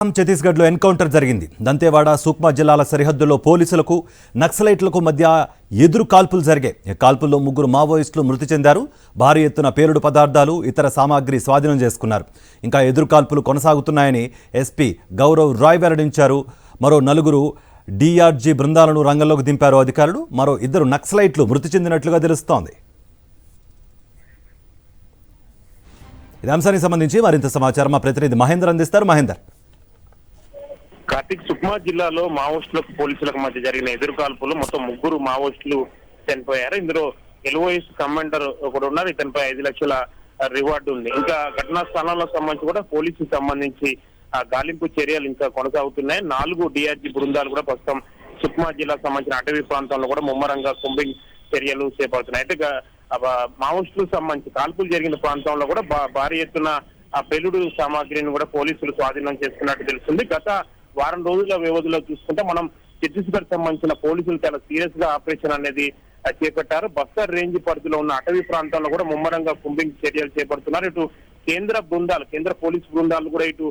ఛత్తీస్గఢ్లో ఎన్కౌంటర్ జరిగింది. దంతేవాడ, సుక్మా జిల్లాల సరిహద్దుల్లో పోలీసులకు నక్సలైట్లకు మధ్య ఎదురు కాల్పులు జరిగాయి. కాల్పుల్లో 3 మావోయిస్టులు మృతి చెందారు. భారీ ఎత్తున పేలుడు పదార్థాలు, ఇతర సామాగ్రి స్వాధీనం చేసుకున్నారు. ఇంకా ఎదురు కాల్పులు కొనసాగుతున్నాయని ఎస్పీ గౌరవ్ రాయ్ వెల్లడించారు. మరో 4 డిఆర్జీ బృందాలను రంగంలోకి దింపారు అధికారులు. మరో 2 నక్సలైట్లు మృతి చెందినట్లుగా తెలుస్తోంది. ఇదే అంశానికి సంబంధించి మరింత సమాచారం మా ప్రతినిధి మహేందర్ అందిస్తారు. మహేందర్, కార్తిక్, సుక్మా జిల్లాలో మావోయిస్టులకు పోలీసులకు మధ్య జరిగిన ఎదురు కాల్పులు మొత్తం 3 మావోయిస్టులు చనిపోయారు. ఇందులో ఎల్ఓఎస్ కమాండర్ ఒకడు ఉన్నారు. ఇతనిపై 5 లక్షల రివార్డు ఉంది. ఇంకా ఘటనా స్థలంలో సంబంధించి కూడా పోలీసుకు సంబంధించి గాలింపు చర్యలు ఇంకా కొనసాగుతున్నాయి. 4 డిఆర్జీ బృందాలు కూడా ప్రస్తుతం సుక్మా జిల్లాకు సంబంధించిన అటవీ ప్రాంతంలో కూడా ముమ్మరంగా కుంబింగ్ చర్యలు చేపడుతున్నాయి. అయితే మావోయిస్టులకు సంబంధించి కాల్పులు జరిగిన ప్రాంతంలో కూడా భారీ ఎత్తున పేలుడు సామాగ్రిని కూడా పోలీసులు స్వాధీనం చేసుకున్నట్టు తెలుస్తుంది. గత వారం రోజుల వ్యవధిలో చూసుకుంటే మనం ఛత్తీస్గఢ్ సంబంధించిన పోలీసులు చాలా సీరియస్ గా ఆపరేషన్ అనేది చేపట్టారు. బస్తర్ రేంజ్ పరిధిలో ఉన్న అటవీ ప్రాంతంలో కూడా ముమ్మరంగా కుంబింగ్ చర్యలు చేపడుతున్నారు. ఇటు కేంద్ర పోలీస్ బృందాలు కూడా ఇటు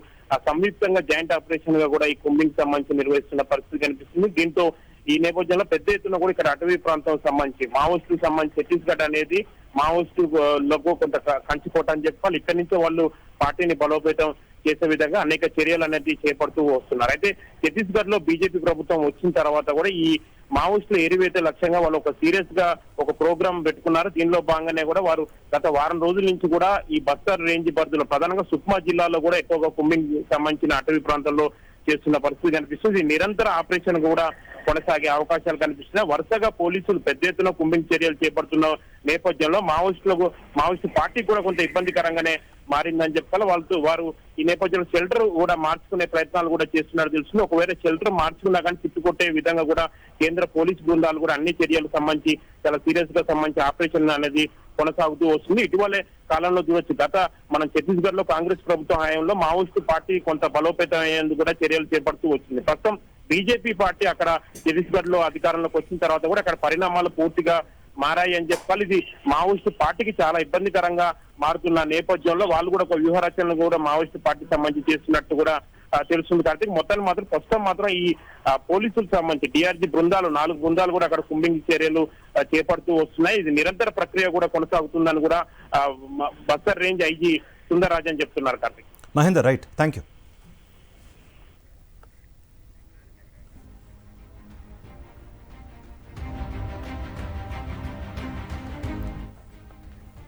సంయుక్తంగా జాయింట్ ఆపరేషన్ గా కూడా ఈ కుంబింగ్ సంబంధించి నిర్వహిస్తున్న పరిస్థితి కనిపిస్తుంది. దీంతో ఈ నేపథ్యంలో పెద్ద ఎత్తున కూడా ఇక్కడ అటవీ ప్రాంతం సంబంధించి మావోయిస్టులకు సంబంధించి ఛత్తీస్గఢ్ అనేది మావోయిస్టులకు కొంత కంచికోట అని చెప్పాలి. ఇక్కడి నుంచే వాళ్ళు పార్టీని బలోపేతం చేసే విధంగా అనేక చర్యలు అనేది చేపడుతూ వస్తున్నారు. అయితే ఛత్తీస్గఢ్ లో బీజేపీ ప్రభుత్వం వచ్చిన తర్వాత కూడా ఈ మావోయిస్టుల ఏరివేత లక్ష్యంగా వాళ్ళు ఒక సీరియస్ గా ఒక ప్రోగ్రామ్ పెట్టుకున్నారు. దీనిలో భాగంగానే కూడా వారు గత వారం రోజుల నుంచి కూడా ఈ బస్తర్ రేంజ్ పరిధిలో ప్రధానంగా సుక్మా జిల్లాలో కూడా ఎక్కువగా కుంబింగ్ సంబంధించిన అటవీ ప్రాంతంలో చేస్తున్న పరిస్థితి కనిపిస్తుంది. నిరంతర ఆపరేషన్ కూడా కొనసాగే అవకాశాలు కనిపిస్తున్నాయి. వరుసగా పోలీసులు పెద్ద ఎత్తున కుంబింగ్ చర్యలు చేపడుతున్న నేపథ్యంలో మావోయిస్టు పార్టీ కూడా కొంత ఇబ్బందికరంగానే మారిందని చెప్పాలి. వారు ఈ నేపథ్యంలో షెల్టర్ కూడా మార్చుకునే ప్రయత్నాలు కూడా చేస్తున్నారు తెలుస్తుంది. ఒకవేళ షెల్టర్ మార్చుకున్నా కానీ తిట్టుకొట్టే విధంగా కూడా కేంద్ర పోలీస్ బృందాలు కూడా అన్ని చర్యలకు సంబంధించి చాలా సీరియస్ గా సంబంధించి ఆపరేషన్ అనేది కొనసాగుతూ వస్తుంది. ఇటీవలే కాలంలో చూడొచ్చు, మనం ఛత్తీస్గఢ్ లో కాంగ్రెస్ ప్రభుత్వం హయాంలో మావోయిస్టు పార్టీ కొంత బలోపేతం అయ్యేందుకు కూడా చర్యలు చేపడుతూ వచ్చింది. ప్రస్తుతం బీజేపీ పార్టీ అక్కడ ఛత్తీస్గఢ్ లో అధికారంలోకి వచ్చిన తర్వాత కూడా అక్కడ పరిణామాలు పూర్తిగా మారాయి అని చెప్పాలి. ఇది మావోయిస్టు పార్టీకి చాలా ఇబ్బందికరంగా మారుతున్న నేపథ్యంలో వాళ్ళు కూడా ఒక వ్యూహరచనలు కూడా మావోయిస్టు పార్టీకి సంబంధించి చేస్తున్నట్టు కూడా తెలుస్తుంది. కాబట్టి మొత్తాన్ని మాత్రం ప్రస్తుతం మాత్రం ఈ పోలీసులకు సంబంధించి డిఆర్జీ బృందాలు 4 బృందాలు కూడా అక్కడ కుంబింగ్ చర్యలు చేపడుతూ వస్తున్నాయి. ఇది నిరంతర ప్రక్రియ కూడా కొనసాగుతుందని కూడా బస్తర్ రేంజ్ ఐజీ సుందర్ రాజన్ చెప్తున్నారు. Karthik, Mahender, right, thank you.